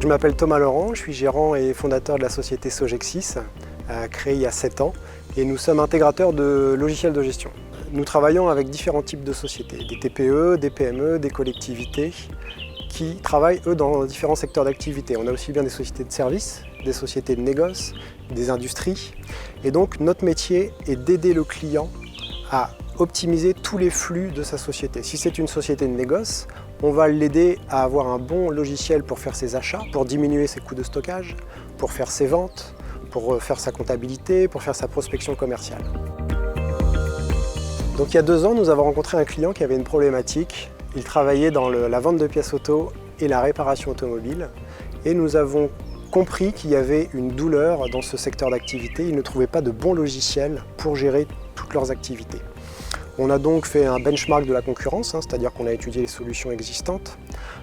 m'appelle Thomas Laurent, je suis gérant et fondateur de la société Sogexis, créée il y a 7 ans, et nous sommes intégrateurs de logiciels de gestion. Nous travaillons avec différents types de sociétés, des TPE, des PME, des collectivités, qui travaillent eux dans différents secteurs d'activité. On a aussi bien des sociétés de services, des sociétés de négoce, des industries, et donc notre métier est d'aider le client à optimiser tous les flux de sa société. Si c'est une société de négoce, on va l'aider à avoir un bon logiciel pour faire ses achats, pour diminuer ses coûts de stockage, pour faire ses ventes, pour faire sa comptabilité, pour faire sa prospection commerciale. Donc il y a 2 ans, nous avons rencontré un client qui avait une problématique. Il travaillait dans la vente de pièces auto et la réparation automobile, et nous avons compris qu'il y avait une douleur dans ce secteur d'activité. Ils ne trouvaient pas de bon logiciel pour gérer toutes leurs activités. On a donc fait un benchmark de la concurrence, c'est-à-dire qu'on a étudié les solutions existantes.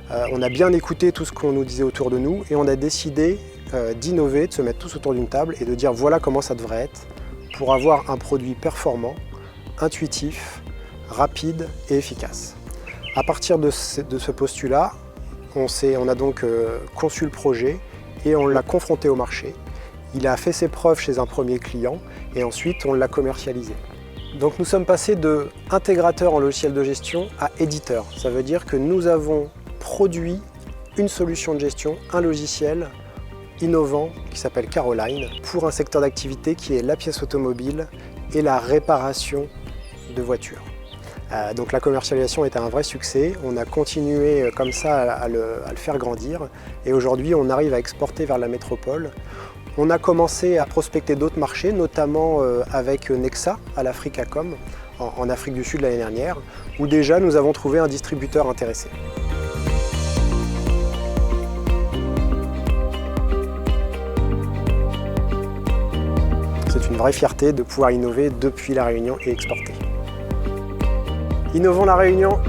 On a bien écouté tout ce qu'on nous disait autour de nous et on a décidé d'innover, de se mettre tous autour d'une table et de dire voilà comment ça devrait être pour avoir un produit performant, intuitif, rapide et efficace. À partir de ce postulat, on a donc conçu le projet et on l'a confronté au marché. Il a fait ses preuves chez un premier client et ensuite on l'a commercialisé. Donc nous sommes passés de intégrateur en logiciel de gestion à éditeur. Ça veut dire que nous avons produit une solution de gestion, un logiciel innovant qui s'appelle Caroline pour un secteur d'activité qui est la pièce automobile et la réparation de voitures. Donc la commercialisation était un vrai succès. On a continué comme ça à le faire grandir et aujourd'hui on arrive à exporter vers la métropole. On a commencé à prospecter d'autres marchés, notamment avec Nexa à l'Africacom, en Afrique du Sud l'année dernière, où déjà nous avons trouvé un distributeur intéressé. C'est une vraie fierté de pouvoir innover depuis La Réunion et exporter. Innovons La Réunion!